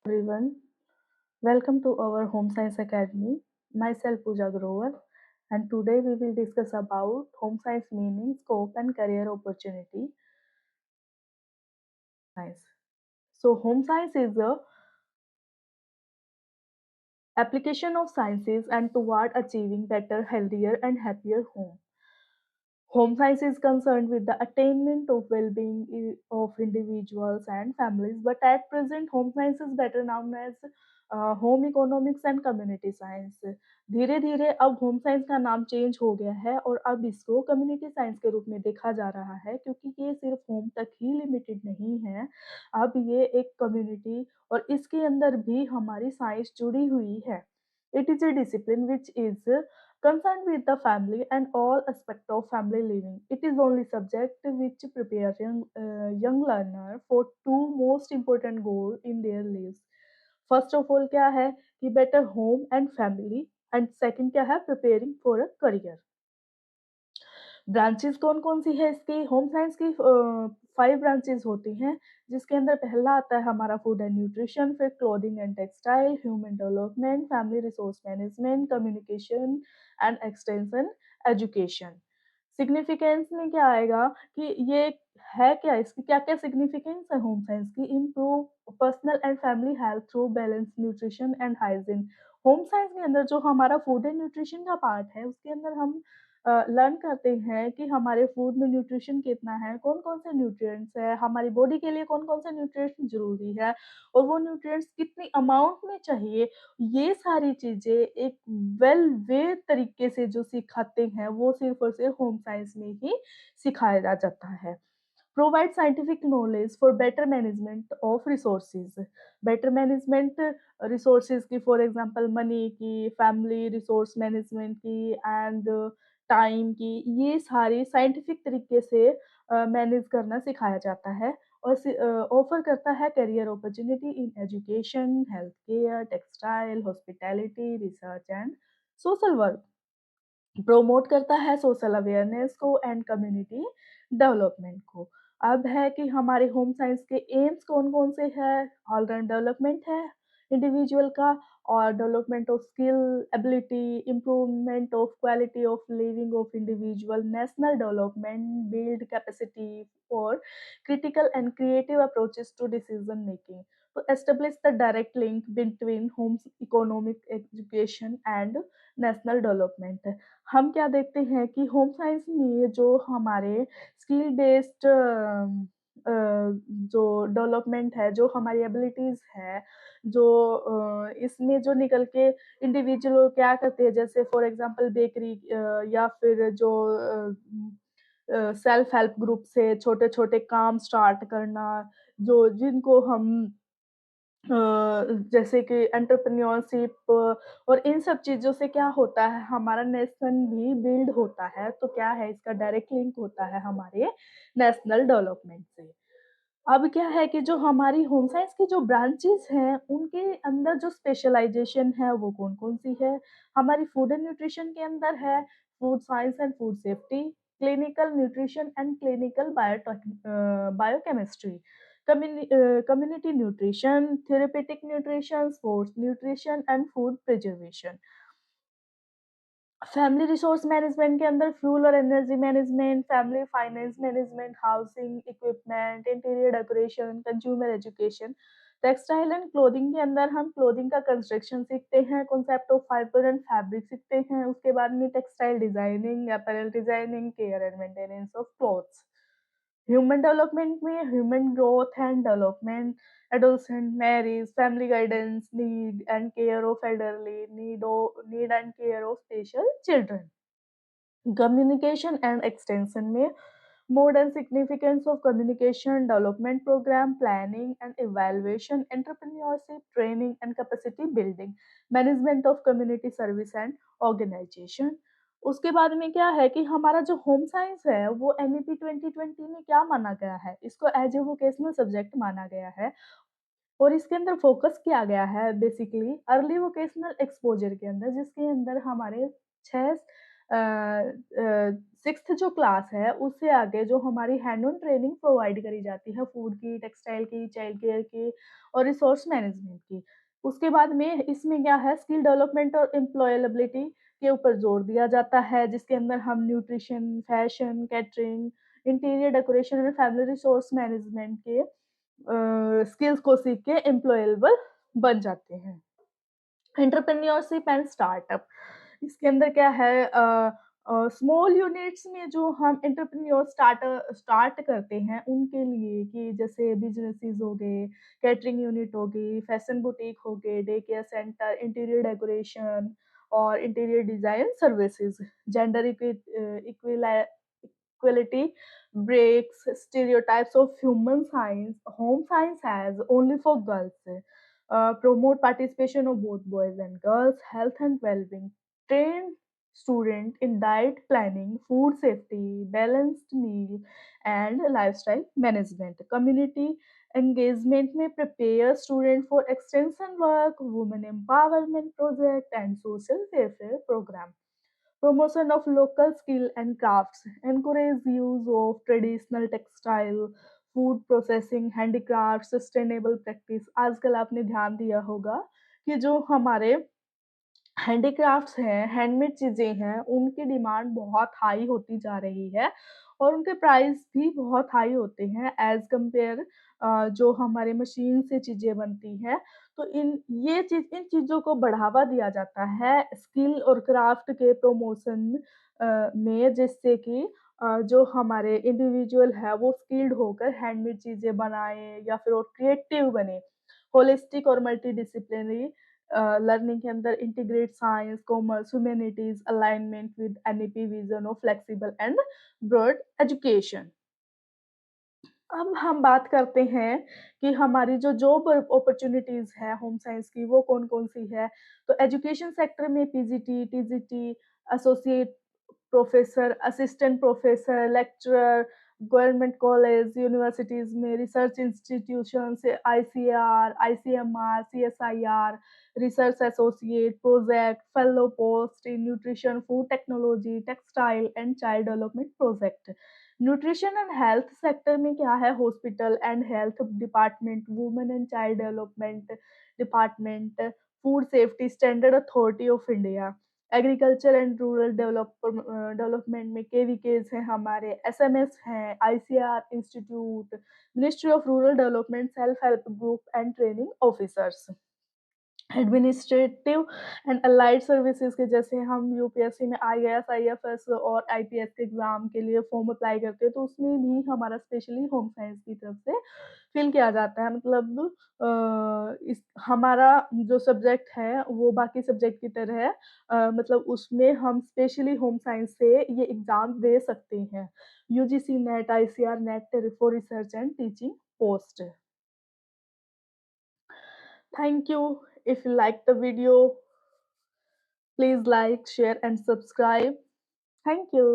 Everyone, welcome to our Home Science Academy. Myself Pooja Grover, and today we will discuss about home science meaning, scope, and career opportunity. Science. So, home science is the application of sciences and toward achieving better, healthier, and happier home. Home science is concerned with the attainment of well-being of individuals and families, but at present, home science is better known as home economics and community science. धीरे धीरे अब home science का नाम change हो गया है और अब इसको कम्युनिटी साइंस के रूप में देखा जा रहा है, क्योंकि ये सिर्फ होम तक ही लिमिटेड नहीं है। अब ये एक कम्युनिटी और इसके अंदर भी हमारी साइंस जुड़ी हुई है। It is a discipline which is concerned with the family and all aspect of family living. It is only subject which prepares young learner for two most important goals in their lives. First of all क्या है कि better home and family, and second क्या है preparing for a career. Branches कौन-कौन सी है इसकी? Home science की 5 ब्रांचेस होती हैं, जिसके अंदर पहला आता है हमारा फूड एंड न्यूट्रिशन, फिर clothing and textile, human development, family resource management, communication and extension education. Significance में क्या आएगा कि ये है क्या, इसकी क्या-क्या सिग्निफिकेंस है होम साइंस की? Improve personal and family health through balance nutrition and hygiene. Home science के अंदर जो हमारा फूड एंड न्यूट्रिशन का पार्ट है, उसके अंदर हम लर्न करते हैं कि हमारे फूड में न्यूट्रिशन कितना है, कौन-कौन से न्यूट्रिएंट्स हैं, हमारी बॉडी के लिए कौन-कौन से न्यूट्रिएंट्स ज़रूरी है और वो न्यूट्रिएंट्स कितनी अमाउंट में चाहिए। ये सारी चीज़ें एक वेल वे तरीके से जो सिखाते हैं, वो सिर्फ़ और सिर्फ़ होम साइंस में ही सिखाया जाता है। Provide scientific knowledge for better management of resources. Better management resources की, फॉर एग्जांपल मनी की, फैमिली रिसोर्स मैनेजमेंट की एंड टाइम की, ये सारी साइंटिफिक तरीके से मैनेज करना सिखाया जाता है और ऑफर करता है career opportunity in education, health care, textile, hospitality, research and social work. Promote करता है सोशल अवेयरनेस को एंड कम्युनिटी डेवलपमेंट को। अब है कि हमारे होम साइंस के एम्स कौन-कौन से हैं? ऑल राउंड डेवलपमेंट है इंडिविजुअल का, और development of skill, ability, improvement of quality of living of individual, national development, build capacity for critical and creative approaches to decision making, to establish the direct link between home's economic education and national development। हम क्या देखते हैं कि home science में जो हमारे skill based जो development है, जो हमारी एबिलिटीज़ है, जो इसमें जो निकल के इंडिविजुअल क्या करते हैं, जैसे फॉर एग्ज़ाम्पल बेकरी या फिर जो सेल्फ हेल्प ग्रुप से छोटे-छोटे काम स्टार्ट करना, जो जिनको हम अ, जैसे कि एंटरप्रेन्योरशिप, और इन सब चीज़ों से क्या होता है, हमारा नेशन भी बिल्ड होता है, तो क्या है इसका डायरेक्ट लिंक होता है हमारे नेशनल डेवलपमेंट से। अब क्या है कि जो हमारी होम साइंस की जो ब्रांचेज़ हैं, उनके अंदर जो स्पेशलाइज़ेशन है वो कौन-कौन सी है? हमारी फूड एंड न्यूट्रिशन के अंदर है food science and food safety, clinical nutrition and clinical biochemistry, community nutrition, therapeutic nutrition, sports nutrition and food preservation. Family resource management के अंदर फ्यूल और energy management, family finance management, housing, equipment, interior decoration, consumer education. Textile and clothing के अंदर हम clothing का construction सीखते हैं, concept of fibre and fabric सीखते हैं, उसके बाद में textile designing, apparel designing, care and maintenance of clothes. Human development में human growth and development, adolescent marriage, family guidance, need and care of elderly, need and care of special children। Communication and extension में mode and significance of communication development program, planning and evaluation, entrepreneurship training and capacity building, management of community service and organisation. उसके बाद में क्या है कि हमारा जो home science है वो एनईपी 2020 में क्या माना गया है, इसको एज ए वोकेशनल सब्जेक्ट माना गया है और इसके अंदर फोकस किया गया है बेसिकली अर्ली वोकेशनल एक्सपोज़र के अंदर, जिसके अंदर हमारे 6 6th जो क्लास है, उससे आगे जो हमारी हैंड ऑन ट्रेनिंग प्रोवाइड करी जाती है फूड की, टेक्सटाइल की, चाइल्ड केयर की और रिसोर्स मैनेजमेंट की। उसके बाद में इसमें क्या है स्किल डेवलपमेंट और एम्प्लॉयबिलिटी के ऊपर जोर दिया जाता है, जिसके अंदर हम nutrition, fashion, catering, interior decoration और फैमिली रिसोर्स मैनेजमेंट के स्किल्स को सीख के एम्प्लॉयबल बन जाते हैं। एंटरप्रेन्योरशिप एंड स्टार्टअप इसके अंदर क्या है स्मॉल यूनिट्स में जो हम एंटरप्रेन्योर स्टार्ट करते हैं उनके लिए कि जैसे बिजनेसेस हो गए, कैटरिंग यूनिट हो गई, फैशन बुटीक हो गए, day care centre, interior decoration और interior design services, gender equality breaks stereotypes of human science, home science as only for girls, promote participation of both boys and girls, health and well-being, train student in diet planning, food safety, balanced meal, and lifestyle management. Community engagement may prepare student for extension work, women empowerment project, and social welfare program. Promotion of local skill and crafts, encourage use of traditional textile, food processing, handicraft, sustainable practice. आजकल आपने ध्यान दिया होगा कि जो हमारे handicrafts हैं, handmade चीज़ें हैं, उनकी डिमांड बहुत हाई होती जा रही है और उनके प्राइस भी बहुत हाई होते हैं एज़ कम्पेयर जो हमारे मशीन से चीज़ें बनती हैं। तो इन चीज़ों को बढ़ावा दिया जाता है स्किल और क्राफ्ट के प्रमोशन में, जिससे कि जो हमारे इंडिविजुअल है वो स्किल्ड होकर हैंडमेड चीज़ें बनाएँ या फिर वो क्रिएटिव बने। होलिस्टिक और मल्टीडिसिप्लिनरी लर्निंग के अंदर integrate science, commerce, humanities, alignment with NEP vision of flexible and broad education. अब हम बात करते हैं कि हमारी जो जॉब अपॉर्च्युनिटीज़ है होम साइंस की वो कौन-कौन सी है। तो एजुकेशन सेक्टर में PGT, TGT, associate professor, assistant professor, lecturer, government college, universities में research institutions, ICAR, ICMR, CSIR, research associate, project, fellow post in nutrition, food technology, textile and child development project. Nutrition and health sector में क्या है hospital and health department, women and child development department, food safety standard authority of India. Agriculture and rural development में केवीकेज हैं हमारे, SMS हैं, ICR institute, ministry of rural development, self help group and training officers. Administrative and allied services के जैसे हम UPSC में IAS, IFS और IPS के एग्ज़ाम के लिए फॉर्म अप्लाई करते हैं, तो उसमें भी हमारा स्पेशली होम साइंस की तरफ से फिल किया जाता है। मतलब इस हमारा जो सब्जेक्ट है वो बाकी सब्जेक्ट की तरह है, मतलब उसमें हम स्पेशली होम साइंस से ये एग्ज़ाम दे सकते हैं। UGC net, ICR net for research and teaching post. Thank you. If you like the video, please like, share and subscribe. Thank you.